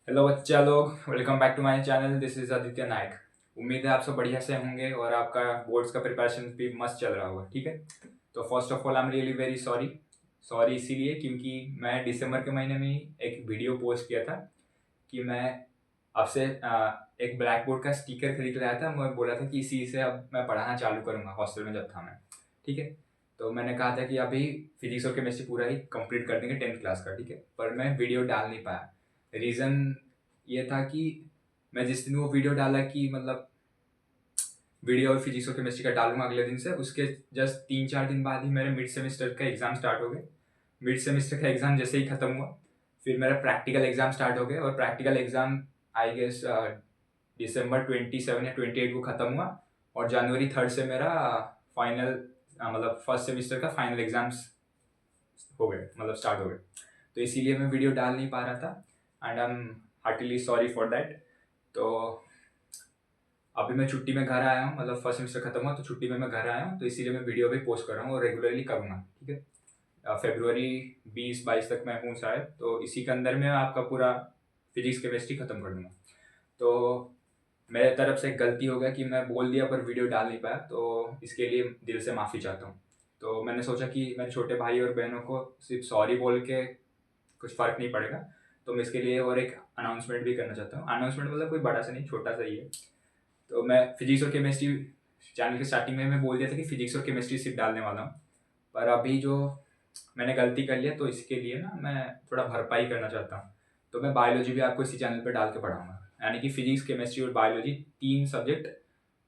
Hello बच्चा लोग, welcome back to my channel. This is Aditya Nayak. उम्मीद है आप सब बढ़िया से होंगे और आपका बोर्ड्स का प्रिपरेशन भी मस्त चल रहा होगा। ठीक है, तो first of all I am really very sorry. Sorry इसीलिए क्योंकि मैं दिसंबर के महीने में ही एक वीडियो पोस्ट किया था कि मैं आपसे एक ब्लैक बोर्ड का स्टिकर खरीद लाया था। मैं बोला था कि इसी से अब मैं पढ़ाना चालू करूँगा हॉस्टल में जब था मैं। ठीक है, तो मैंने कहा था कि अभी फिजिक्स और केमिस्ट्री पूरा ही कंप्लीट कर देंगे 10th क्लास का। ठीक है, पर मैं वीडियो डाल नहीं पाया। रीज़न ये था कि मैं जिस दिन वो वीडियो डाला कि मतलब वीडियो और फिजिक्स और केमिस्ट्री का डालूंगा अगले दिन से, उसके जस्ट 3-4 दिन बाद ही मेरे मिड सेमेस्टर का एग्ज़ाम स्टार्ट हो गए। मिड सेमेस्टर का एग्ज़ाम जैसे ही ख़त्म हुआ, फिर मेरा प्रैक्टिकल एग्ज़ाम स्टार्ट हो गया और प्रैक्टिकल एग्ज़ाम आई गेस दिसंबर 27 या 28 को ख़त्म हुआ। और जनवरी 3 से मेरा फाइनल मतलब फर्स्ट सेमेस्टर का फाइनल एग्ज़ाम्स हो गए, मतलब स्टार्ट हो गए। तो इसीलिए मैं वीडियो डाल नहीं पा रहा था and I am heartily sorry for that. तो अभी मैं छुट्टी में घर आया हूँ, मतलब फर्स्ट सेमेस्टर खत्म हुआ तो छुट्टी में मैं घर आया हूँ, तो इसीलिए मैं वीडियो भी पोस्ट कर रहा हूँ और रेगुलरली करूँगा। ठीक है, फरवरी 20-22 तक मैं हूँ शायद, तो इसी के अंदर में आपका पूरा फिजिक्स केमिस्ट्री खत्म कर दूंगा। तो मेरे तरफ से एक गलती हो गया कि मैं बोल दिया पर वीडियो डाल नहीं पाया, तो इसके लिए दिल से माफ़ी चाहता हूँ। तो मैंने सोचा कि मेरे छोटे भाई और बहनों को सिर्फ सॉरी बोल के कुछ फ़र्क नहीं पड़ेगा, तो मैं इसके लिए और एक अनाउंसमेंट भी करना चाहता हूँ। अनाउंसमेंट मतलब कोई बड़ा सा नहीं, छोटा सा ही है। तो मैं फिजिक्स और केमिस्ट्री चैनल के स्टार्टिंग में मैं बोल दिया था कि फिजिक्स और केमिस्ट्री सिर्फ डालने वाला हूँ, पर अभी जो मैंने गलती कर लिया तो इसके लिए ना मैं थोड़ा भरपाई करना चाहता हूँ। तो मैं बायोलॉजी भी आपको इसी चैनल पे डाल के पढ़ाऊँगा, यानी कि फिजिक्स केमिस्ट्री और बायोलॉजी 3 सब्जेक्ट,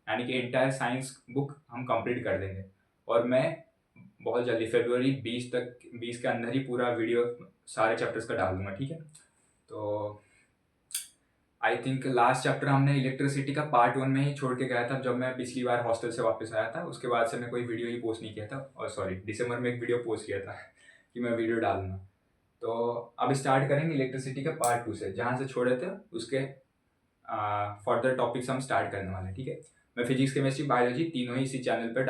यानी कि एंटायर साइंस बुक हम कंप्लीट कर देंगे। और मैं बहुत जल्दी फरवरी 20 के अंदर ही पूरा वीडियो सारे चैप्टर्स का डाल दूँगा। ठीक है, तो आई थिंक लास्ट चैप्टर हमने इलेक्ट्रिसिटी का पार्ट 1 में ही छोड़ के गया था जब मैं पिछली बार हॉस्टल से वापस आया था। उसके बाद से मैं कोई वीडियो ही पोस्ट नहीं किया था, और सॉरी दिसंबर में एक वीडियो पोस्ट किया था कि मैं वीडियो डालूंगा। तो अब स्टार्ट करेंगे इलेक्ट्रिसिटी का पार्ट 2 से, जहाँ से छोड़े थे उसके फर्दर टॉपिक्स हम स्टार्ट करने वाले हैं। ठीक है, मैं फिजिक्स केमिस्ट्री बायोलॉजी तीनों ही इसी चैनल पर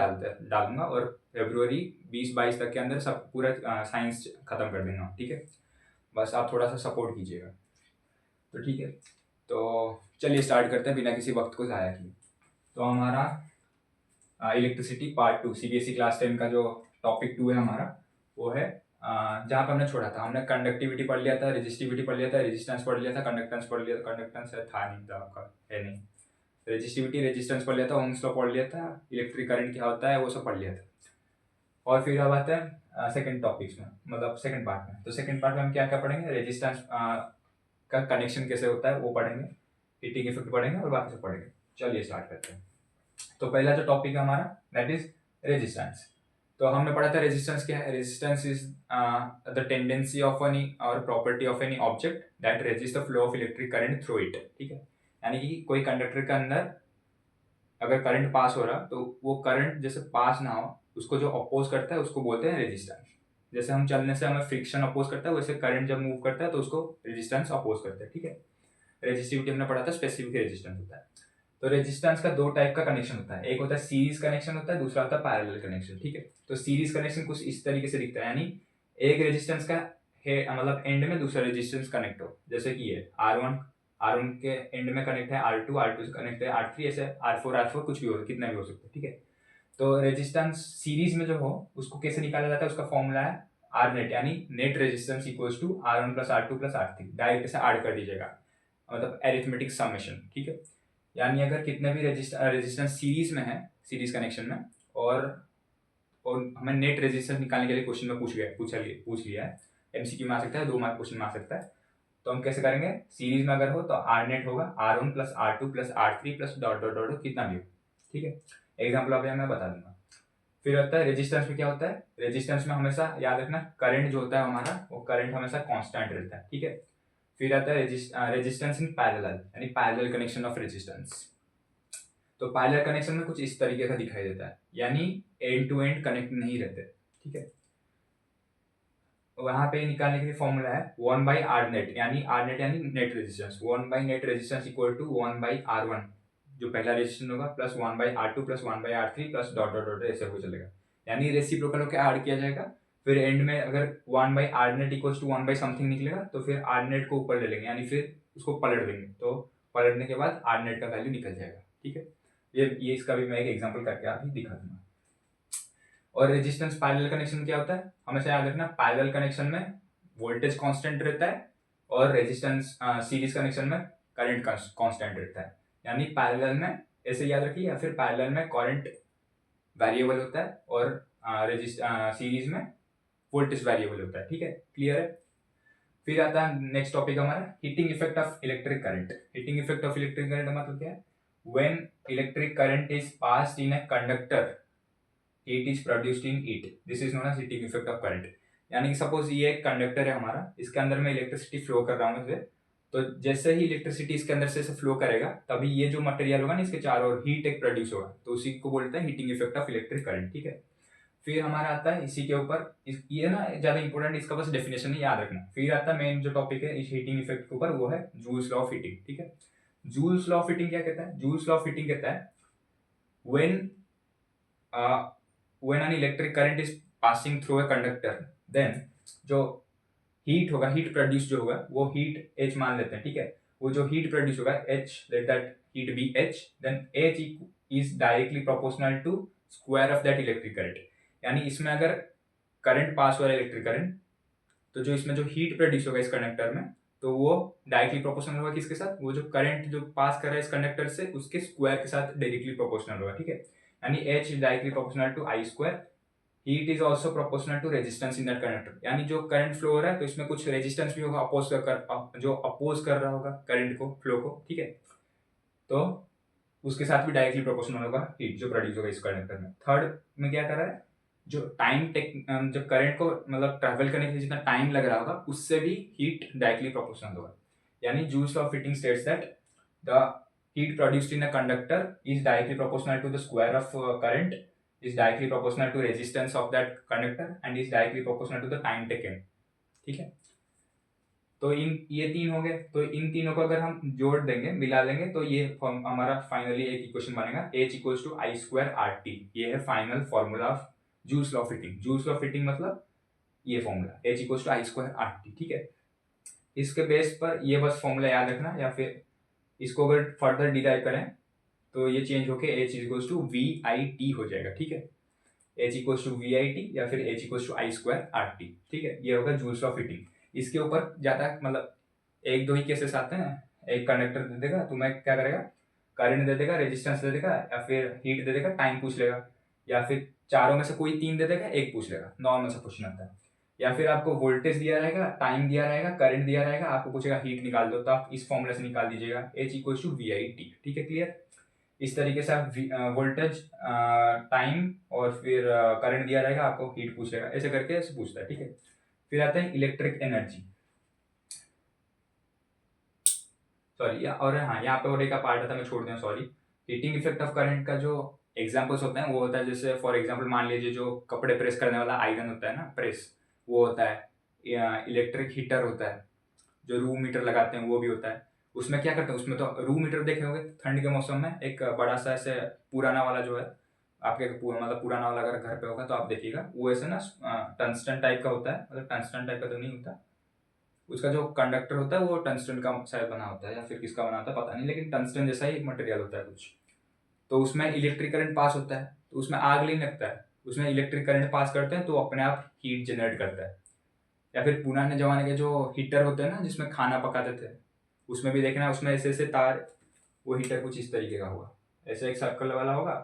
डालूंगा और फरवरी 20-22 तक के अंदर सब पूरा साइंस खत्म कर देंगे। ठीक है, बस आप थोड़ा सा सपोर्ट कीजिएगा। तो ठीक है, तो चलिए स्टार्ट करते हैं बिना किसी वक्त को ज़ाया किए। तो हमारा इलेक्ट्रिसिटी पार्ट 2 सीबीएसई क्लास 10 का जो टॉपिक 2 है हमारा, वो है जहाँ पर हमने छोड़ा था। हमने कंडक्टिविटी पढ़ लिया था, रेजिस्टिविटी पढ़ लिया था, रेजिस्टेंस पढ़ लिया था, कंडक्टेंस पढ़ लिया था। कंडक्टेंस है था नहीं था आपका, है नहीं। रेजिस्टिविटी रेजिस्टेंस पढ़ लिया था, ओम्स लॉ पढ़ लिया था, इलेक्ट्रिक करंट क्या होता है वो सब पढ़ लिया था। और फिर अब आता है सेकंड टॉपिक्स में, मतलब सेकंड पार्ट में। तो सेकंड पार्ट में हम क्या क्या पढ़ेंगे, रेजिस्टेंस का कनेक्शन कैसे होता है वो पढ़ेंगे, हीटिंग इफेक्ट पढ़ेंगे और बाकी सब पढ़ेंगे। चलिए स्टार्ट करते हैं। तो पहला जो टॉपिक है हमारा दैट इज रेजिस्टेंस। तो हमने पढ़ा था रेजिस्टेंस क्या है। Resistance is the tendency of any or property of any object that resist the flow of electric current through it. ठीक है, यानी कि कोई कंडक्टर के अंदर अगर करंट पास हो रहा तो वो करंट जैसे पास ना हो, उसको जो अपोज करता है उसको बोलते हैं रेजिस्टेंस। जैसे हम चलने से हमें फ्रिक्शन अपोज करता है, वैसे करंट जब मूव करता है तो उसको रेजिस्टेंस अपोज करते हैं। ठीक है, रेजिस्टिविटी हमने पढ़ा था, स्पेसिफिक रेजिस्टेंस होता है। तो रेजिस्टेंस का दो टाइप का कनेक्शन होता है, एक होता है सीरीज कनेक्शन होता है, दूसरा होता है पैरेलल कनेक्शन। ठीक है, तो सीरीज कनेक्शन कुछ इस तरीके से दिखता है, यानी एक रेजिस्टेंस का मतलब एंड में दूसरा रेजिस्टेंस कनेक्ट हो, जैसे कि ये आर वन के एंड में कनेक्ट है आर टू से कनेक्ट है आर थ्री, ऐसे आर फोर कुछ भी हो, कितना भी हो सकता है। ठीक है, तो रेजिस्टेंस सीरीज में जो हो उसको कैसे निकाला जाता है, उसका फॉर्मूला है आर नेट, यानी net resistance equals to R1 plus R2 plus R3। Direct से ऐड कर दीजिएगा, मतलब एरिथमेटिक समेशन। ठीक है, यानी अगर कितने भी रेजिस्टेंस सीरीज में है, सीरीज कनेक्शन में, और हमें नेट रेजिस्टेंस निकालने के लिए क्वेश्चन में पूछ लिया है, एमसीक्यू में आ सकता है, 2 मार्क क्वेश्चन में आ सकता है। तो हम कैसे करेंगे, सीरीज में अगर हो तो आर नेट होगा R1 plus R2 plus R3 plus dot dot dot कितना भी हो। ठीक है, एग्जाम्पल अभी मैं बता दूंगा। फिर होता है रेजिस्टेंस में क्या होता है, रेजिस्टेंस में हमेशा याद रखना करंट जो होता है हमारा, वो करंट हमेशा कांस्टेंट रहता है। ठीक है, फिर आता है रेजिस्टेंस इन पैरेलल, यानी पैरेलल कनेक्शन ऑफ रेजिस्टेंस। तो पैरेलल कनेक्शन में कुछ इस तरीके का दिखाई देता है, यानी एंड टू एंड कनेक्ट नहीं रहते। ठीक है, वहां पे निकालने के लिए फॉर्मूला है 1/R नेट, यानी आर नेट यानी नेट रेजिस्टेंस, 1/नेट रेजिस्टेंस इक्वल टू 1/R1, जो पहला रेजिस्टेंस होगा, plus 1/R2 plus 1/R3 plus dot dot dot ऐसे हो चलेगा, यानी रेसिप्रोकल होकर ऐड किया जाएगा। फिर एंड में अगर 1/r net equals to 1 by something निकलेगा तो फिर आर नेट को ऊपर ले लेंगे, यानी फिर उसको पलट देंगे, तो पलटने के बाद आर नेट का वैल्यू निकल जाएगा। ठीक है, ये इसका भी मैं एक एग्जांपल करके अभी दिखा दूंगा। और रेजिस्टेंस पैरेलल कनेक्शन क्या होता है, हमेशा याद रखना, पैरेलल कनेक्शन में वोल्टेज कांस्टेंट रहता है और रेजिस्टेंस सीरीज कनेक्शन में करंट कांस्टेंट रहता है। यानी पैरेलल में ऐसे याद रखिए, या फिर पैरेलल में करंट वेरिएबल होता है और सीरीज में वोल्टेज वेरिएबल होता है। ठीक है, क्लियर है। फिर आता है नेक्स्ट टॉपिक हमारा heating effect of electric current. Heating effect of electric current का मतलब क्या है, when electric current is passed in a conductor heat is produced in it, this is known as heating effect of current. यानी कि suppose ये एक conductor है हमारा, इसके अंदर मैं इलेक्ट्रिसिटी फ्लो कर रहा हूँ इसे, तो जैसे ही इलेक्ट्रिसिटी इसके अंदर से फ्लो करेगा तभी ये जो मटेरियल होगा ना इसके चारों ओर हीट एक प्रोड्यूस होगा, तो उसी को बोलते हैं heating effect of electric current. ठीक है, फिर हमारा आता है इसी के ऊपर ये ना ज्यादा इंपॉर्टेंट, इसका बस डेफिनेशन ही याद रखना। फिर आता है मेन जो टॉपिक है इस हीटिंग इफेक्ट के ऊपर, वो है जूल्स लॉ ऑफ हीटिंग। ठीक है, जूल्स लॉ ऑफ हीटिंग क्या कहता है, जूल्स लॉ ऑफ हीटिंग कहता है when when an electric current is passing through a conductor, then जो हीट होगा, हीट प्रोड्यूस जो होगा वो हीट एच मान लेते हैं। ठीक है, वो जो हीट प्रोड्यूस होगा H, let that heat be H, then H is directly proportional to square of that electric current. यानी इसमें अगर करंट पास हो रहा है इलेक्ट्रिक करंट, तो जो इसमें जो हीट प्रोड्यूस होगा इस कंडक्टर में, तो वो डायरेक्टली प्रोपोर्शनल होगा किसके साथ, वो जो करंट जो पास कर रहा है इस कंडक्टर से उसके स्क्वायर के साथ डायरेक्टली प्रोपोर्शनल होगा। ठीक है, यानी H is directly proportional to I square, heat is also proportional to resistance in that conductor. यानी जो करंट फ्लो हो रहा है तो इसमें कुछ रेजिस्टेंस भी होगा जो अपोज कर रहा होगा करंट को, फ्लो को। ठीक है, तो उसके साथ भी डायरेक्टली प्रोपोर्शनल होगा हीट जो प्रोड्यूस होगा इस कंडक्टर में। थर्ड में क्या कर रहा है, जो टाइम जो करंट को मतलब ट्रैवल करने के लिए जितना टाइम लग रहा होगा उससे भी हीट डायरेक्टली प्रोपोर्शनल होगा। यानी joules law of heating states that the heat produced in a conductor is directly proportional to the square of current, is directly proportional to resistance of that conductor and is directly proportional to the time taken। ठीक है, तो ये तीन हो गए, तो इन तीनों को अगर हम जोड़ देंगे, मिला लेंगे, तो ये हमारा फाइनली एक इक्वेशन बनेगा H equals to I square R T. ये है final formula of Joule's law of heating. Joule's law of heating मतलब ये formula H equals to I square R T. ठीक है, इसके बेस पर ये बस फॉर्मूला याद रखना, या फिर इसको अगर फर्दर डिराइव करें तो ये चेंज होके H equals to V I T हो जाएगा। ठीक है, H equals to V I T या फिर H equals to I square R T. ठीक है, ये होगा जूल्स ऑफ हीटिंग। इसके ऊपर ज़्यादा मतलब एक दो ही केसेस आते हैं, एक कंडक्टर दे देगा, तुम्हें क्या करेगा, करंट दे देगा, रेजिस्टेंस दे देगा, या फिर हीट दे देगा, टाइम पूछ लेगा, या फिर चारों में से कोई तीन दे देगा, एक पूछ लेगा, नॉर्मल सा क्वेश्चन आता है। या फिर आपको वोल्टेज दिया रहेगा, टाइम दिया रहेगा, करंट दिया रहेगा, आपको पूछेगा हीट निकाल दो, तो आप इस फॉर्मूला से निकाल दीजिएगा H equals to V I T. ठीक है, क्लियर। इस तरीके से आप वोल्टेज, टाइम और फिर करंट दिया रहेगा, आपको हीट पूछ लेगा, ऐसे करके ऐसे पूछता है। ठीक है, फिर आता है इलेक्ट्रिक एनर्जी। सॉरी, और हाँ यहाँ पे और एक पार्ट था मैं छोड़ दिया, sorry. Heating effect of current का जो एग्जांपल्स होते हैं वो होता है, जैसे फॉर एग्जांपल मान लीजिए जो कपड़े प्रेस करने वाला आयरन होता है ना, प्रेस, वो होता है। इलेक्ट्रिक हीटर होता है, जो रूम मीटर लगाते हैं वो भी होता है। उसमें क्या करते हैं, उसमें तो रूम मीटर देखे होंगे ठंड के मौसम में, एक बड़ा सा ऐसे पुराना वाला जो है आपके मतलब पुराना वाला अगर घर पे होगा तो आप देखिएगा, वो ऐसे ना टंगस्टन टाइप का होता है, मतलब टंगस्टन टाइप का तो नहीं होता, उसका जो कंडक्टर होता है वो टंगस्टन का शायद बना होता है, या फिर किसका बना होता है पता नहीं, लेकिन टंगस्टन जैसा ही मटेरियल होता है कुछ। तो उसमें इलेक्ट्रिक करंट पास होता है, तो उसमें आग नहीं लगता है, उसमें इलेक्ट्रिक करंट पास करते हैं तो अपने आप हीट जनरेट करता है। या फिर पुराने जमाने के जो हीटर होते हैं ना जिसमें खाना पकाते थे, उसमें भी देखना, उसमें ऐसे ऐसे तार, वो हीटर कुछ इस तरीके का होगा, ऐसे एक सर्कल वाला होगा,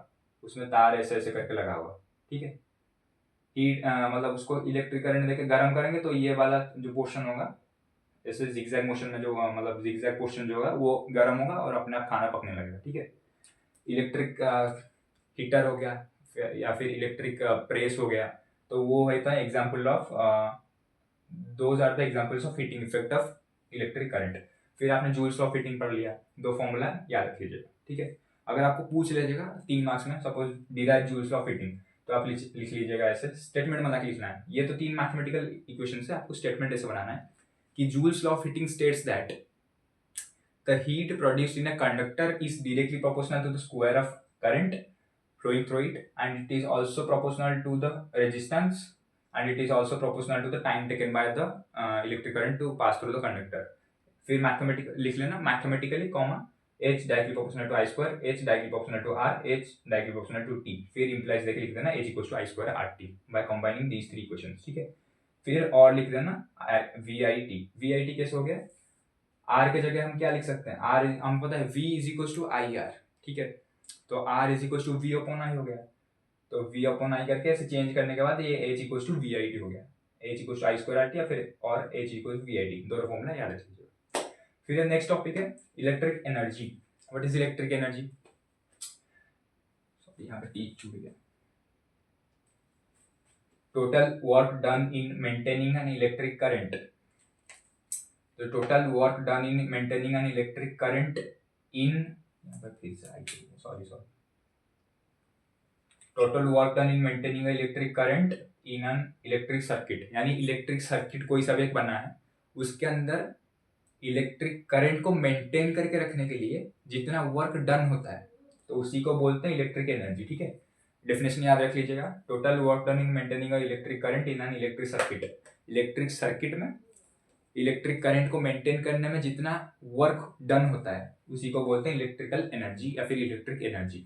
उसमें तार ऐसे ऐसे करके लगा हुआ। ठीक है, हीट मतलब उसको इलेक्ट्रिक करंट देके गर्म करेंगे तो ये वाला जो पोर्शन होगा ऐसे जिगजैग मोशन में, जो मतलब जिगजैग पोर्शन जो होगा वो गर्म होगा और अपने आप खाना पकने लगेगा। ठीक है, इलेक्ट्रिक हीटर हो गया या फिर इलेक्ट्रिक प्रेस हो गया, तो वो होता है example of, those are the examples of heating effect of electric current. फिर आपने जूल्स ऑफ हीटिंग पढ़ लिया, दो फॉर्मूला याद रख लीजिएगा। ठीक है, अगर आपको पूछ लीजिएगा 3 मार्क्स में, suppose derive Joule's of heating, तो आप लिख लीजिएगा ऐसे, स्टेटमेंट बना के लिखना है। ये तो 3 मैथमेटिकल इक्वेशन है, आपको स्टेटमेंट ऐसे बनाना है कि joules law of heating states that the heat produced in a conductor is directly proportional to the square of current flowing through it, and it is also proportional to the resistance and it is also proportional to the time taken by the electric current to pass through the conductor. फिर mathematic लिख लेना, mathematically comma h directly proportional to I square, h directly proportional to r, h directly proportional to t। फिर implies देके लिख देना h equals to I square R T by combining these three equations, ठीक है। फिर और लिख देना वी आई टी कैसे हो गया, r के जगह हम क्या लिख सकते हैं, r हम पता है v is equals to I R, ठीक है। तो r is equals to v upon I हो गया, तो v अपॉन आई करके ऐसे चेंज करने के बाद ये h equals to V I T हो गया, h equals to I square R T या फिर और h equals V I T, दोनों फॉर्मूला याद रख लीजिए। फिर नेक्स्ट टॉपिक है electric energy. What is electric energy, sorry यहाँ पे टी छूट गया। Total work done in maintaining an electric current, the total work done in maintaining an electric current in total work done in maintaining an electric current in an electric circuit, यानी electric circuit कोई सा भी एक बना है उसके अंदर electric current को मेंटेन करके रखने के लिए जितना वर्क डन होता है तो उसी को बोलते हैं इलेक्ट्रिक एनर्जी, ठीक है। डेफिनेशन याद रख लीजिएगा, total work done in maintaining a electric current in an electric circuit, electric circuit में इलेक्ट्रिक करंट को मेंटेन करने में जितना वर्क डन होता है उसी को बोलते हैं इलेक्ट्रिकल एनर्जी या फिर इलेक्ट्रिक एनर्जी।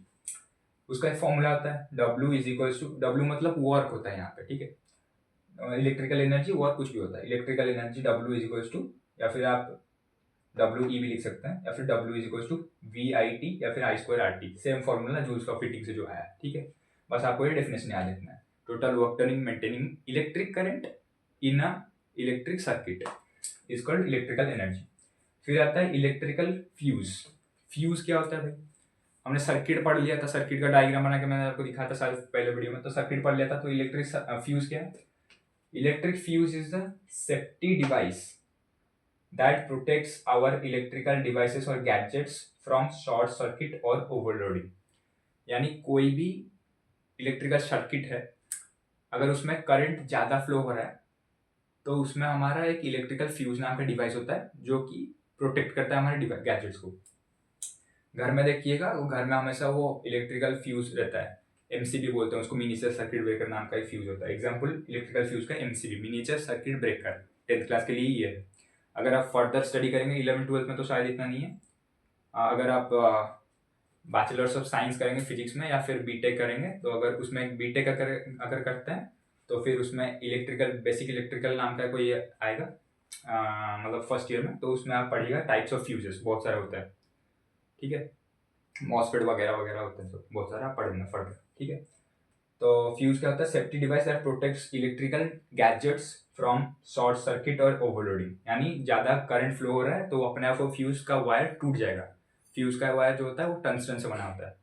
उसका एक फॉर्मूला होता है W is equals to, W मतलब वर्क होता है यहाँ पे, ठीक है। इलेक्ट्रिकल एनर्जी वर्क कुछ भी होता है, electrical energy W is equals to, या फिर आप WE भी लिख सकते हैं, या फिर W is equals to VIT या फिर I square R T, same formula Joule's of heating से जो आया, ठीक है। बस आपको ये डेफिनेशन याद रखना है, total work done in maintaining electric current in a electric circuit is called electrical energy. फिर आता है इलेक्ट्रिकल फ्यूज। फ्यूज क्या होता है भाई, हमने सर्किट पढ़ लिया था, सर्किट का डायग्राम बना के मैंने आपको दिखाया था सारे पहले वीडियो में, तो सर्किट पढ़ लिया था। तो इलेक्ट्रिक फ्यूज क्या है, electric fuse is the safety device that protects our electrical devices और गैजेट्स फ्रॉम शॉर्ट सर्किट और ओवरलोडिंग। यानी कोई भी इलेक्ट्रिकल सर्किट है अगर उसमें करंट ज़्यादा फ्लो हो रहा है तो उसमें हमारा एक इलेक्ट्रिकल फ्यूज नाम का डिवाइस होता है जो कि प्रोटेक्ट करता है हमारे गैजेट्स को। घर में देखिएगा, वो घर में हमेशा वो इलेक्ट्रिकल फ्यूज रहता है, एमसीबी बोलते हैं उसको, मिनिएचर सर्किट ब्रेकर नाम का एक फ्यूज होता है। एग्जांपल इलेक्ट्रिकल फ्यूज का MCB, miniature circuit breaker, 10th class के लिए ही है। अगर आप फर्दर स्टडी करेंगे 11th-12th में तो शायद इतना नहीं है, अगर आप बैचलर्स ऑफ साइंस करेंगे फिजिक्स में या फिर बीटेक करेंगे तो अगर उसमें बीटेक अगर करते हैं तो फिर उसमें इलेक्ट्रिकल बेसिक इलेक्ट्रिकल नाम का कोई आएगा, मतलब फर्स्ट ईयर में, तो उसमें आप पढ़िएगा टाइप्स ऑफ फ्यूजेस, बहुत सारे होते हैं, ठीक है। मॉसफेट वगैरह वगैरह होते हैं, सब बहुत सारा आप पढ़ेंगे फर्दर, ठीक है। तो फ्यूज क्या होता है, safety device that protects electrical gadgets from short circuit और ओवरलोडिंग। यानी ज़्यादा करंट फ्लो हो रहा है तो अपने आप वो फ्यूज का वायर टूट जाएगा। फ्यूज का वायर जो होता है वो टंगस्टन से बना होता है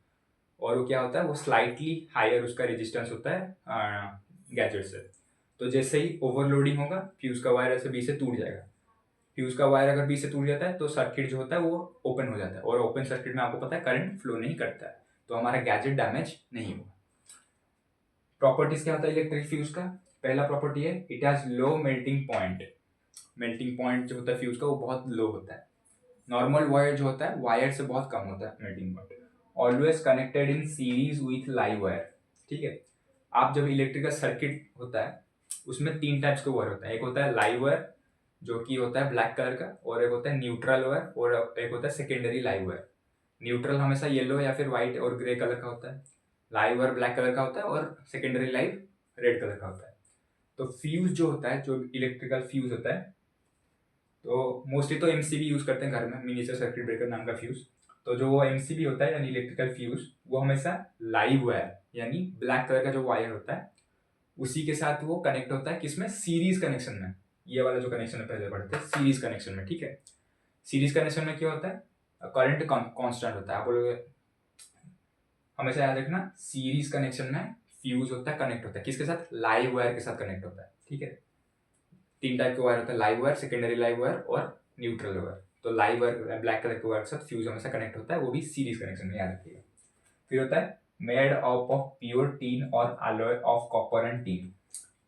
और वो क्या होता है, वो स्लाइटली हायर उसका रेजिस्टेंस होता है गैजेट से। तो जैसे ही ओवरलोडिंग होगा फ्यूज का वायर ऐसे बीच से टूट जाएगा। फ्यूज का वायर अगर बीच से टूट जाता है तो सर्किट जो होता है वो ओपन हो जाता है, और ओपन सर्किट में आपको पता है करंट फ्लो नहीं करता है, तो हमारा गैजेट डैमेज नहीं होगा। प्रॉपर्टीज क्या होता है इलेक्ट्रिक फ्यूज का, पहला प्रॉपर्टी है it has low melting point. Melting point जो होता है फ्यूज का वो बहुत लो होता है, नॉर्मल वायर जो होता है वायर से बहुत कम होता है melting point. Always connected in series with live wire, ठीक है। आप जब इलेक्ट्रिकल सर्किट होता है उसमें 3 टाइप्स के वायर होता है, एक होता है लाइव वायर जो कि होता है ब्लैक कलर का, और एक होता है न्यूट्रल वायर, और एक होता है सेकेंडरी लाइव वायर। न्यूट्रल हमेशा येलो या फिर व्हाइट और ग्रे कलर का होता है, लाइव वायर ब्लैक कलर का होता है, और सेकेंडरी लाइव रेड कलर का होता है। तो फ्यूज जो होता है, जो इलेक्ट्रिकल फ्यूज होता है, तो मोस्टली तो एमसीबी यूज करते हैं घर में, मिनिएचर सर्किट ब्रेकर नाम का फ्यूज। तो जो वो एमसीबी होता है यानी इलेक्ट्रिकल फ्यूज, वो हमेशा लाइव वायर यानी ब्लैक कलर का जो वायर होता है उसी के साथ वो कनेक्ट होता है, किसमें, सीरीज कनेक्शन में। ये वाला जो कनेक्शन है पहले पढ़ते हैं सीरीज कनेक्शन में, ठीक है। सीरीज कनेक्शन में क्या होता है, करंट कांस्टेंट होता है। आप बोलोगे, हमेशा याद रखना सीरीज कनेक्शन में फ्यूज होता है, कनेक्ट होता है किसके साथ, लाइव वायर के साथ कनेक्ट होता है, ठीक है। 3 टाइप के वायर होता है, live wire, secondary live wire और न्यूट्रल वायर। तो लाइव वायर ब्लैक कलर के वायर के साथ फ्यूज हमेशा कनेक्ट होता है, वो भी सीरीज कनेक्शन में, याद रखिएगा। फिर होता है made up of pure tin और alloy of copper and tin.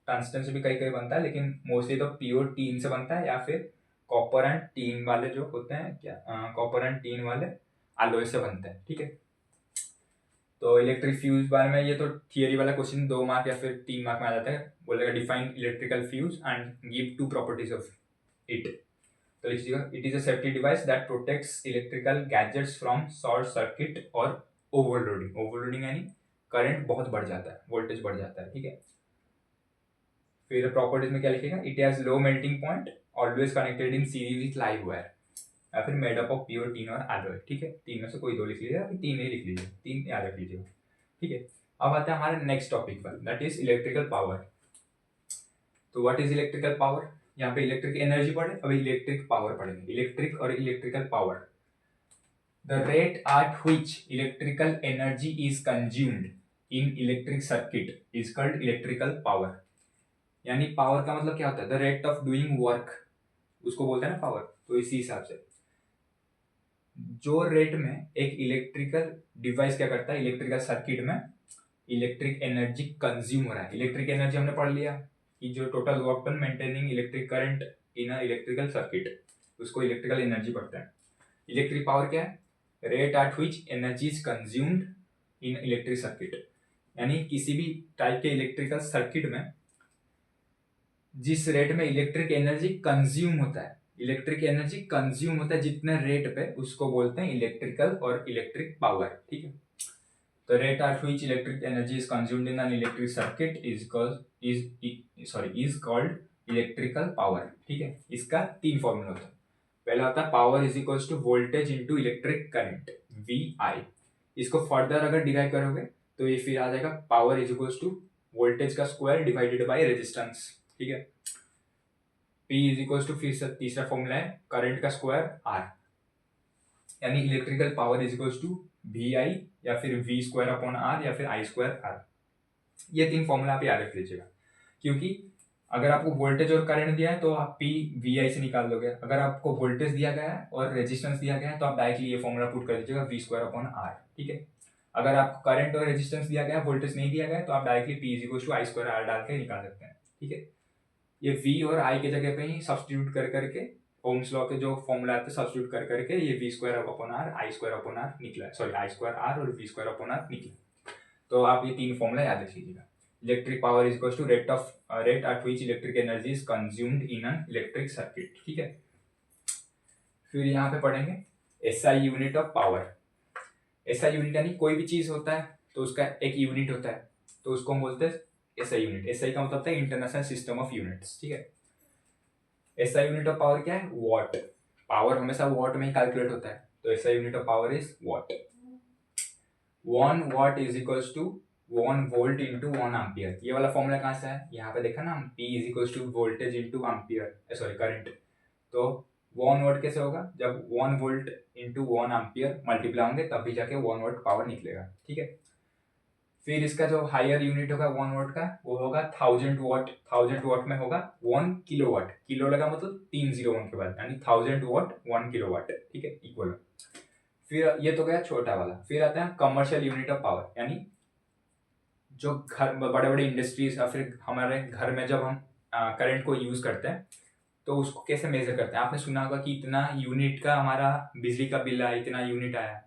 Tungsten से भी कई कई बनता है लेकिन मोस्टली तो प्योर टीन से बनता है, या फिर कॉपर एंड टीन वाले जो होते हैं, क्या कॉपर एंड टीन वाले अलॉय से बनते हैं, ठीक है। तो इलेक्ट्रिक फ्यूज बारे में ये तो थियरी वाला क्वेश्चन 2 मार्क या फिर 3 मार्क में आ जाता है, बोलेगा define electrical fuse and give 2 properties of it. तो लिखिएगा it is a safety device that protects electrical gadgets from short circuit और ओवरलोडिंग। ओवरलोडिंग यानी करंट बहुत बढ़ जाता है, वोल्टेज बढ़ जाता है, ठीक है। फिर प्रॉपर्टीज में क्या लिखेगा, it has low melting point, always connected in series with live wire, या फिर made up of pure tin और एलॉय, ठीक है। 3 में से कोई 2 लिख लीजिएगा, फिर 3 ही लिख लीजिए, 3 याद रख लीजिएगा, ठीक है। अब आता है हमारे नेक्स्ट टॉपिक पर, दैट इज इलेक्ट्रिकल पावर। तो व्हाट इज इलेक्ट्रिकल पावर, यहाँ पे इलेक्ट्रिक एनर्जी पढ़े, अभी इलेक्ट्रिक पावर पढ़ेंगे। इलेक्ट्रिक और electrical power, the rate at which electrical energy is consumed in electric circuit is called electrical power. यानी power का मतलब क्या होता है, the rate of doing work, उसको बोलते हैं ना पावर। तो इसी हिसाब से जो रेट में एक इलेक्ट्रिकल डिवाइस क्या करता है, इलेक्ट्रिकल सर्किट में इलेक्ट्रिक एनर्जी कंज्यूम हो रहा है। इलेक्ट्रिक एनर्जी हमने पढ़ लिया कि जो total work done maintaining electric current in a electrical circuit, उसको इलेक्ट्रिकल एनर्जी पढ़ते हैं। इलेक्ट्रिक पावर क्या है, rate at which energy is consumed in electric circuit, यानी किसी भी टाइप के इलेक्ट्रिकल सर्किट में जिस रेट में इलेक्ट्रिक एनर्जी कंज्यूम होता है, इलेक्ट्रिक एनर्जी कंज्यूम होता है जितने रेट पे, उसको बोलते हैं इलेक्ट्रिकल और इलेक्ट्रिक पावर, ठीक है। तो rate at which electric energy is consumed in an electric circuit is called electrical power, ठीक है। इसका 3 फॉर्मूला होता है। पहला होता है power is equals to voltage into electric current, VI। इसको फर्दर अगर डिराइव करोगे तो ये फिर आ जाएगा power is equals to voltage का स्क्वायर डिवाइडेड बाय रेजिस्टेंस, ठीक है। P इज इक्वल्स टू, फिर तीसरा फॉर्मूला है करंट का स्क्वायर R, यानी electrical power is equals to VI या फिर V स्क्वायर अपॉन R या फिर I स्क्वायर R। ये 3 फॉर्मूला आप याद रख लीजिएगा, क्योंकि अगर आपको वोल्टेज और करंट दिया है तो आप P VI से निकाल दोगे। अगर आपको वोल्टेज दिया गया है और रेजिस्टेंस दिया गया है तो आप डायरेक्टली ये फॉर्मूला पुट कर दीजिएगा V स्क्वायर अपॉन R, ठीक है। अगर आपको करंट और रेजिस्टेंस दिया गया है, वोल्टेज नहीं दिया गया है, तो आप directly P is equals to I square R डाल के निकाल सकते हैं, ठीक है। ये V और I के जगह पे ही सब्स्टिट्यूट कर करके ओम्स लॉ के जो फॉर्मूला आते हैं सब्स्टिट्यूट कर करके ये V square upon R I square upon R निकला, सॉरी I स्क्वायर R और V स्क्वायर अपॉन R निकला। तो आप ये 3 फॉर्मूला याद रख लीजिएगा। Electric power is equals to rate at which electric energy is consumed in an electric circuit, ठीक है। फिर यहाँ पे पढ़ेंगे SI unit of power. SI unit यानी कोई भी चीज होता है तो उसका एक यूनिट होता है, तो उसको हम बोलते हैं SI यूनिट। SI का मतलब होता है इंटरनेशनल सिस्टम ऑफ यूनिट्स, ठीक है। SI यूनिट ऑफ पावर क्या है, वॉट। पावर हमेशा वॉट में ही कैलकुलेट होता है, तो SI unit of power is watt. 1 watt is equals to 1 volt into 1 ampere. ये वाला फॉर्मूला कहाँ से है, यहाँ पे देखा ना, P is equals to voltage into ampere, sorry current. तो 1 watt कैसे होगा, जब 1 वोल्ट इंटू 1 एम्पियर मल्टीप्लाई होंगे तभी जाके 1 watt पावर निकलेगा, ठीक है। फिर इसका जो हायर यूनिट होगा 1 watt का, वो होगा 1000 watt। 1000 watt में होगा 1 किलोवाट, किलो लगा मतलब 301 के बाद, यानी 1000 watt 1 किलोवाट, ठीक है, इक्वल। फिर ये तो गया छोटा वाला। फिर आता है कमर्शियल यूनिट ऑफ पावर, यानी जो घर बड़े बड़े इंडस्ट्रीज या फिर हमारे घर में जब हम करंट को यूज करते हैं तो उसको कैसे मेजर करते हैं। आपने सुना होगा कि इतना यूनिट का हमारा बिजली का बिल आया, इतना यूनिट आया,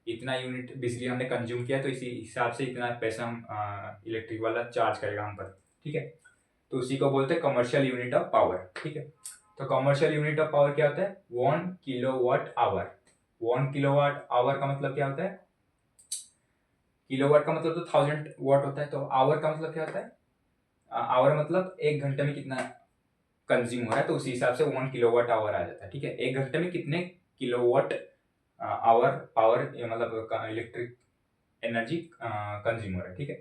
इतना यूनिट बिजली हमने कंज्यूम किया, तो इसी हिसाब से इतना पैसा हम इलेक्ट्रिक वाला चार्ज करेगा हम पर, ठीक है। तो उसी को बोलते हैं कमर्शियल यूनिट ऑफ पावर, ठीक है। तो कमर्शियल यूनिट ऑफ पावर क्या होता है, 1 किलोवाट आवर। 1 किलोवाट आवर का मतलब क्या होता है, किलोवाट का मतलब तो 1000 वाट होता है, तो आवर का मतलब क्या होता है, आवर मतलब 1 घंटे में कितना कंज्यूम हो रहा है, तो उसी हिसाब से 1 किलोवाट आवर आ जाता है, ठीक है। 1 घंटे में कितने किलोवाट आवर पावर मतलब इलेक्ट्रिक एनर्जी कंज्यूम हो रहा है, ठीक है।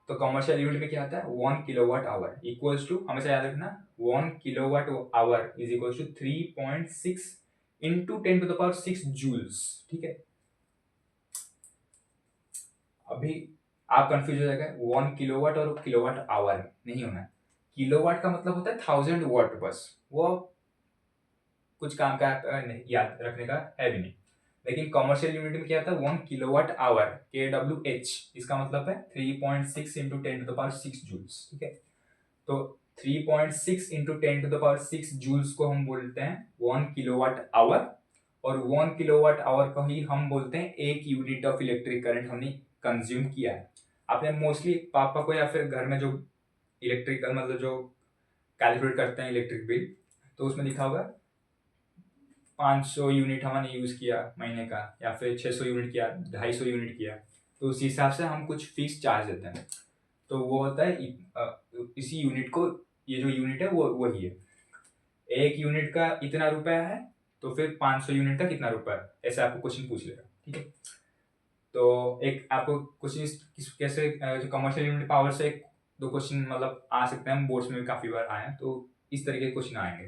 तो कमर्शियल यूनिट में क्या आता है, 1 किलोवाट आवर इक्वल्स टू, हमेशा याद रखना, 1 kilowatt hour is equals to 3.6 into 10⁻⁶ joules, ठीक है। अभी आप कंफ्यूज हो जाएगा, 1 किलोवाट और किलोवाट आवर नहीं होना है। किलोवाट का मतलब होता है 1000 वाट, बस वो कुछ काम का नहीं, याद रखने का है भी नहीं। लेकिन कमर्शियल यूनिट में क्या होता है, 1 किलोवाट आवर KWH, इसका मतलब है 3.6 इंटू 10⁻⁶ जूल्स, ठीक है। तो 3.6 इंटू 10⁻⁶ जूल्स को हम बोलते हैं 1 किलोवाट आवर, और 1 किलोवाट आवर को ही हम बोलते हैं 1 यूनिट ऑफ इलेक्ट्रिक करंट हमने कंज्यूम किया है। आपने मोस्टली पापा को या फिर घर में जो इलेक्ट्रिकल मतलब जो कैलकुलेट करते हैं इलेक्ट्रिक बिल, तो उसमें लिखा होगा 500 यूनिट हमने यूज़ किया महीने का, या फिर 600 यूनिट किया, 250 यूनिट किया, तो उस हिसाब से हम कुछ फीस चार्ज देते हैं। तो वो होता है इसी यूनिट को, ये जो यूनिट है वो वही है, एक यूनिट का इतना रुपया है तो फिर 500 यूनिट का कितना रुपया है, ऐसे आपको क्वेश्चन पूछ लेगा। ठीक है, तो एक आपको क्वेश्चन कैसे जो कमर्शियल यूनिट पावर से एक दो क्वेश्चन मतलब आ सकते हैं, बोर्ड्स में भी काफ़ी बार आए हैं, तो इस तरीके के क्वेश्चन आएंगे।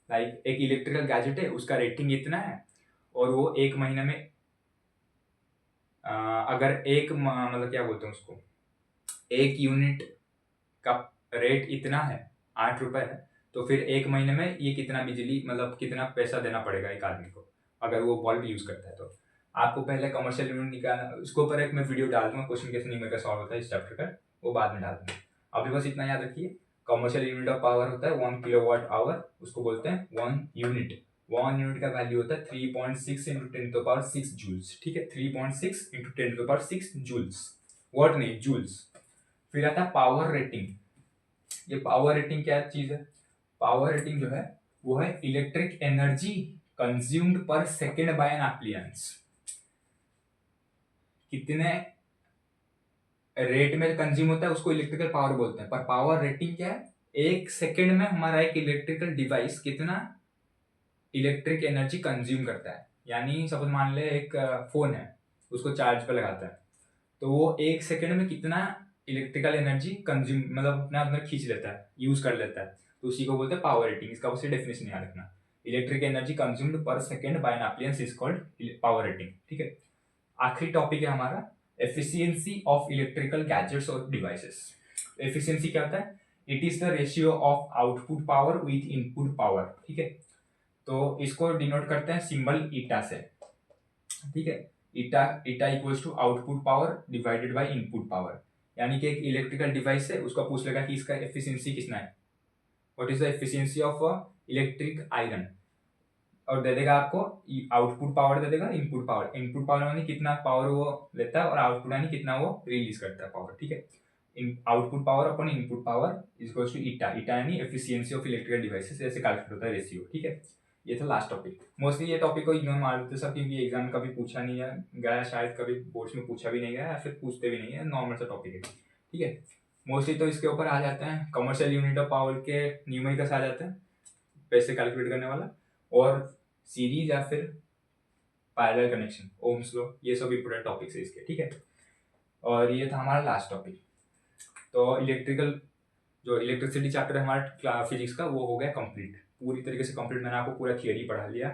लाइक एक इलेक्ट्रिकल गैजेट है, उसका रेटिंग इतना है और वो एक महीने में अगर एक मतलब क्या बोलते हैं उसको, एक यूनिट का रेट इतना है 8 रुपए है, तो फिर एक महीने में ये कितना बिजली मतलब कितना पैसा देना पड़ेगा एक आदमी को अगर वो बल्ब यूज़ करता है। तो आपको पहले कमर्शियल यूनिट निकालना, उसके ऊपर एक मैं वीडियो डाल दूंगा क्वेश्चन कैसे न्यूमेरिकल सॉल्व होता है इस चैप्टर का, वो बाद में डाल दूंगा। अभी बस इतना याद रखिए, कमर्शियल यूनिट ऑफ पावर होता है 1 किलोवाट आवर, उसको बोलते हैं 1 यूनिट का वैल्यू होता है 3.6 इंटू 10⁶ जूल्स। ठीक है, 3.6 इंटू 10⁶ जूल्स, वॉट नहीं, जूल्स। फिर आता है पावर रेटिंग। ये पावर रेटिंग क्या चीज है? पावर रेटिंग जो है वो है electric energy consumed per second by an appliances. कितने रेट में कंज्यूम होता है उसको इलेक्ट्रिकल पावर बोलते हैं, पर पावर रेटिंग क्या है? एक सेकेंड में हमारा एक इलेक्ट्रिकल डिवाइस कितना इलेक्ट्रिक एनर्जी कंज्यूम करता है। यानी सपोज मान ले एक फोन है, उसको चार्ज पे लगाता है, तो वो एक सेकेंड में कितना इलेक्ट्रिकल एनर्जी कंज्यूम मतलब अपने अंदर खींच लेता है, यूज कर लेता है, तो उसी को बोलते हैं पावर रेटिंग। इसका उसी डेफिनेशन याद रखना, electric energy consumed per second by an appliances is called power rating. ठीक है, आखिरी टॉपिक है हमारा एफिशिएंसी ऑफ इलेक्ट्रिकल गैजेट्स और डिवाइसेस। एफिशिएंसी क्या होता है? It is the ratio of output power with input power. ठीक है, तो इसको डिनोट करते हैं सिंबल ईटा से। ठीक है, eta eta equals to output power divided by input power. यानी कि एक इलेक्ट्रिकल डिवाइस है, उसका पूछ लेगा कि इसका एफिशिएंसी कितना है, what is the efficiency of electric iron, और दे देगा आपको आउटपुट पावर, दे देगा इनपुट पावर। इनपुट पावर यानी कितना पावर वो लेता है और आउटपुट यानी कितना वो रिलीज करता है पावर। ठीक है, आउटपुट पावर अपन input power equals to eta. Eta यानी एफिशिएंसी ऑफ इलेक्ट्रिकल डिवाइसेस, ऐसे कैलकुलेट होता है रेशियो। ठीक है, ये था लास्ट टॉपिक। मोस्टली ये टॉपिक को इग्नोर मार देते सब, क्योंकि एग्जाम कभी पूछा नहीं है गया, शायद कभी बोर्ड्स में पूछा भी नहीं गया या फिर पूछते भी नहीं है, नॉर्मल सा टॉपिक है। ठीक है, मोस्टली तो इसके ऊपर आ जाते हैं कमर्शियल यूनिट ऑफ पावर के न्यूमेरिकल्स आ जाते हैं, पैसे कैलकुलेट करने वाला, और सीरीज या फिर पैरेलल कनेक्शन, ओम्स लॉ, ये सब इंपोर्टेंट टॉपिक्स है इसके। ठीक है, और ये था हमारा लास्ट टॉपिक। तो इलेक्ट्रिकल जो इलेक्ट्रिसिटी चैप्टर है हमारा फिजिक्स का, वो हो गया कंप्लीट, पूरी तरीके से कंप्लीट। मैंने आपको पूरा थियरी पढ़ा लिया,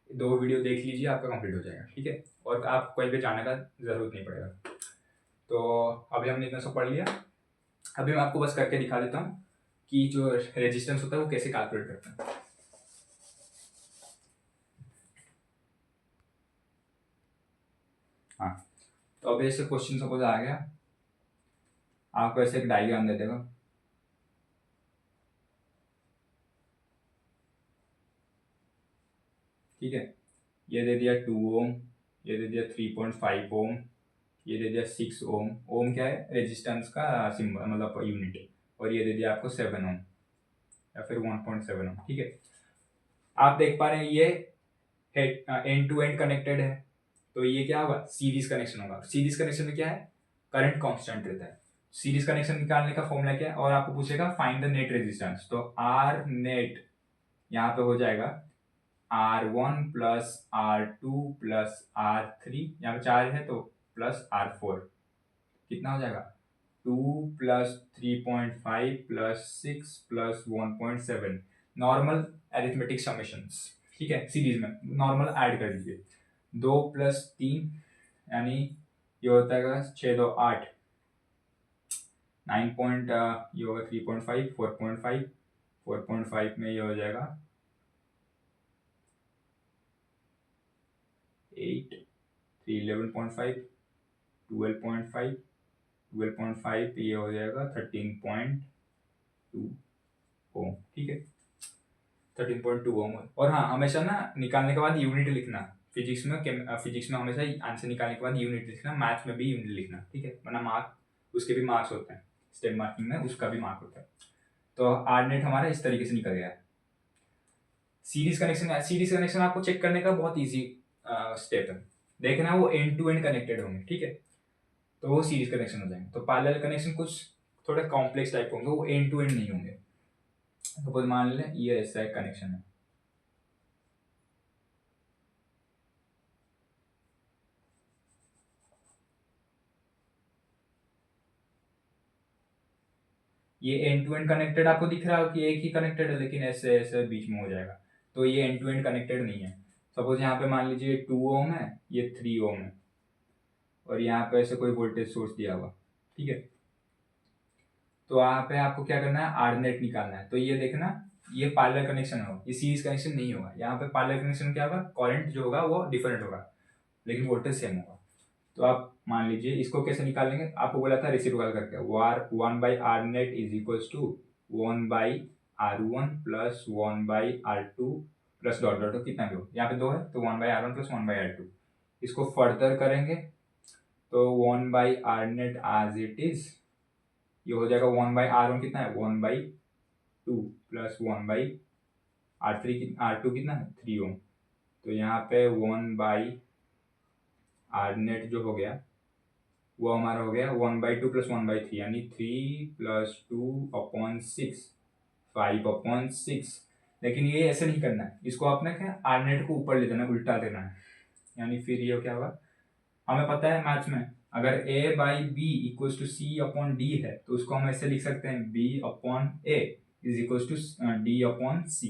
2 वीडियो देख लीजिए, आपका कंप्लीट हो जाएगा। ठीक है, और आप कहीं पे जाने का ज़रूरत नहीं पड़ेगा। तो अभी हमने इतना सब पढ़ लिया, अभी मैं आपको बस करके दिखा देता हूँ कि जो रेजिस्टेंस होता है वो कैसे कैलकुलेट करते हैं। हाँ, तो अब ऐसे क्वेश्चन सपोज आ गया, आपको ऐसे एक डायग्राम दे देगा, ठीक है, ये दे दिया 2 ओम, ये दे दिया 3.5 ओम, ये दे दिया 6 ओम। ओम क्या है? रेजिस्टेंस का सिंबल मतलब यूनिट, और ये दे दिया आपको 7 ओम या फिर 1.7 ओम। ठीक है, आप देख पा रहे हैं ये एंड टू एंड कनेक्टेड है, तो ये क्या होगा? सीरीज कनेक्शन होगा। सीरीज कनेक्शन में क्या है? करंट कांस्टेंट रहता है। सीरीज कनेक्शन निकालने का फॉर्मूला क्या है? और आपको पूछेगा फाइंड द नेट रेजिस्टेंस, तो आर नेट यहाँ पे हो जाएगा R1 plus R2 plus R3, यहाँ पे 4 है तो प्लस R4, कितना हो जाएगा? 2 plus 3.5 plus 6 plus 1.7, normal arithmetic summations. ठीक है, सीरीज में नॉर्मल ऐड कर दीजिए, 2 प्लस 3 यानी ये होता है 6 2 8, 9 पॉइंट ये होगा 3.5, 4.5, 4.5 में ये हो जाएगा 8, 3 11.5, 12.5, 12.5 ये हो जाएगा 13.2 ओम। ठीक है, 13.2 ओम। और हाँ, हमेशा ना निकालने के बाद यूनिट लिखना, फिजिक्स में हमेशा आंसर निकालने के बाद यूनिट लिखना, मैथ्स में भी यूनिट लिखना, ठीक है, वरना मार्क उसके भी मार्क्स होते हैं, स्टेप मार्किंग में उसका भी मार्क होता है। तो आर नेट हमारा इस तरीके से निकल गया है। सीरीज कनेक्शन आपको चेक करने का बहुत ईजी स्टेप है, देखना वो एंड टू एंड कनेक्टेड होंगे, ठीक है, तो वो सीरीज कनेक्शन हो जाएंगे। तो पैरेलल कनेक्शन कुछ थोड़े कॉम्प्लेक्स टाइप होंगे, वो एंड टू एंड नहीं होंगे। सपोज मान लें ये ऐसा एक कनेक्शन है, ये एंड टू एंड कनेक्टेड आपको दिख रहा हो कि एक ही कनेक्टेड है, लेकिन ऐसे ऐसे बीच में हो जाएगा, तो ये एंड टू एंड कनेक्टेड नहीं है। सपोज यहाँ पे मान लीजिए 2 ओम है, ये 3 ओम है, और यहाँ पे ऐसे कोई वोल्टेज सोर्स दिया हुआ, ठीक है, तो यहाँ पे आपको क्या करना है, आर नेट निकालना है। तो ये देखना, ये पैरेलल कनेक्शन होगा, ये सीरीज कनेक्शन नहीं होगा। यहाँ पे पैरेलल कनेक्शन क्या होगा, करंट जो होगा वो डिफरेंट होगा, लेकिन वोल्टेज सेम होगा। तो आप मान लीजिए इसको कैसे निकालेंगे, आपको बोला था रेसिप्रोकल करके, वार 1/r net is equals to 1/r1 plus 1/r2 plus dot dot, कितना भी हो, यहाँ पे 2 है तो 1/r1 प्लस 1/r2। इसको फर्दर करेंगे तो 1/r net as it is, ये हो जाएगा 1/r1 कितना है 1/2 प्लस 1/r3 r2 कितना है 3 ओम। तो यहाँ पे 1/r नेट जो हो गया वो हमारा हो गया 1/2 प्लस 1/3, यानी 3 प्लस 2/6, 5/6। लेकिन ये ऐसे नहीं करना है, इसको आपने क्या आर नेट को ऊपर ले जाना है, उल्टा देना है, यानी फिर ये क्या होगा, हमें पता है मैथ्स में अगर a/b इक्वल्स टू c/d है, तो उसको हम ऐसे लिख सकते हैं b/a is equals to d/c।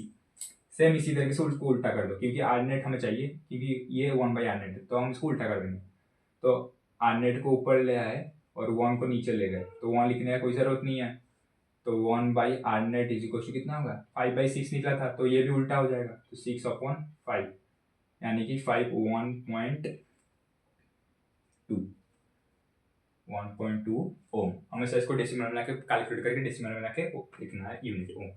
Same इसी तरीके से उसको उल्टा कर दो, क्योंकि आर नेट हमें चाहिए, क्योंकि ये 1/r नेट है, तो हम इसको उल्टा कर देंगे। तो आर नेट को ऊपर ले आए और 1 को नीचे ले गए, तो 1 लिखने का कोई ज़रूरत नहीं है, तो 1/r net is equal to कितना होगा 5/6 निकला था, तो ये भी उल्टा हो जाएगा, तो 6/5, यानी कि 1.2 ओम। हमेशा इसको डेसिमल बना के कैलकुलेट करके डेसिमल बना के लिखना है यूनिट ओम।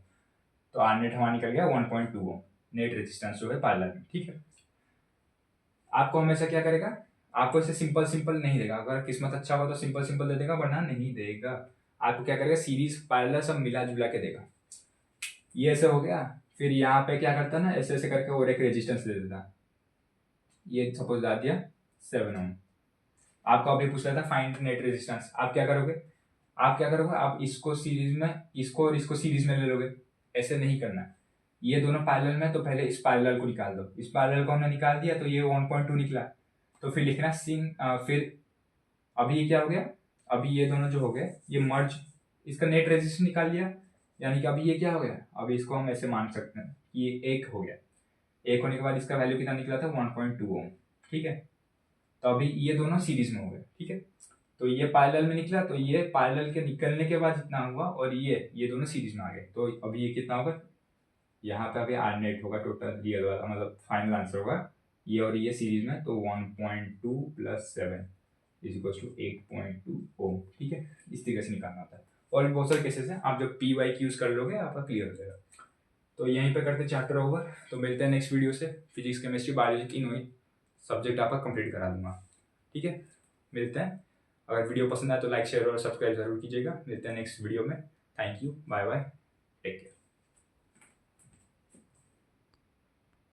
तो आर नेट हमारा निकल गया 1.2 ओम नेट रेजिस्टेंस जो है पैरेलल में, ठीक है। आपको हमेशा क्या करेगा, आपको इसे सिंपल सिंपल नहीं देगा, अगर किस्मत अच्छा हो तो सिंपल सिंपल दे देगा, वरना नहीं देगा। आपको क्या करेगा, सीरीज पैरेलल सब मिला जुला के देगा। ये ऐसे हो गया, फिर यहाँ पे क्या करता ना, ऐसे ऐसे करके और एक रेजिस्टेंस दे देता, ये सपोज ला दिया 7 ओम। आपको अभी पूछ रहा था फाइंड नेट रेजिस्टेंस, आप क्या करोगे, आप इसको सीरीज में, इसको और इसको सीरीज में ले लोगे, ऐसे नहीं करना है। ये दोनों पैरेलल में, तो पहले इस पैरेलल को निकाल दो, इस पैरेलल को हमने निकाल दिया तो ये 1.2 निकला, तो फिर लिखना फिर अभी ये क्या हो गया, अभी ये दोनों जो हो गए ये मर्ज, इसका नेट रेजिस्टेंस निकाल लिया, यानी कि अभी ये क्या हो गया, अभी इसको हम ऐसे मान सकते हैं कि ये 1 हो गया। 1 होने के बाद इसका वैल्यू कितना निकला था 1.2 ओम, ठीक है। तो अभी ये दोनों सीरीज में हो गए, ठीक है। तो ये पैरेलल में निकला, तो ये पैरेलल के निकलने के बाद जितना हुआ, और ये दोनों सीरीज में आ गए, तो अभी ये कितना होगा, यहाँ पे अभी आर नेट होगा टोटल रियल वाला, मतलब फाइनल आंसर होगा ये और ये सीरीज में, तो 1.2 प्लस 7 इज इक्वल टू 8.2 ओम, ठीक है। इस तरीके से निकालना होता है, और भी बहुत सारे केसेस हैं, आप जब PY यूज कर लोगे आपका क्लियर हो जाएगा। तो यहीं पे करते चैप्टर ओवर, तो मिलते हैं नेक्स्ट वीडियो से। फिजिक्स केमिस्ट्री बायोलॉजी तीनों ही सब्जेक्ट आपका कंप्लीट करा दूंगा, ठीक है। मिलते हैं, अगर वीडियो पसंद आए तो लाइक शेयर और सब्सक्राइब जरूर कीजिएगा। मिलते हैं नेक्स्ट वीडियो में, thank you, bye bye, take care.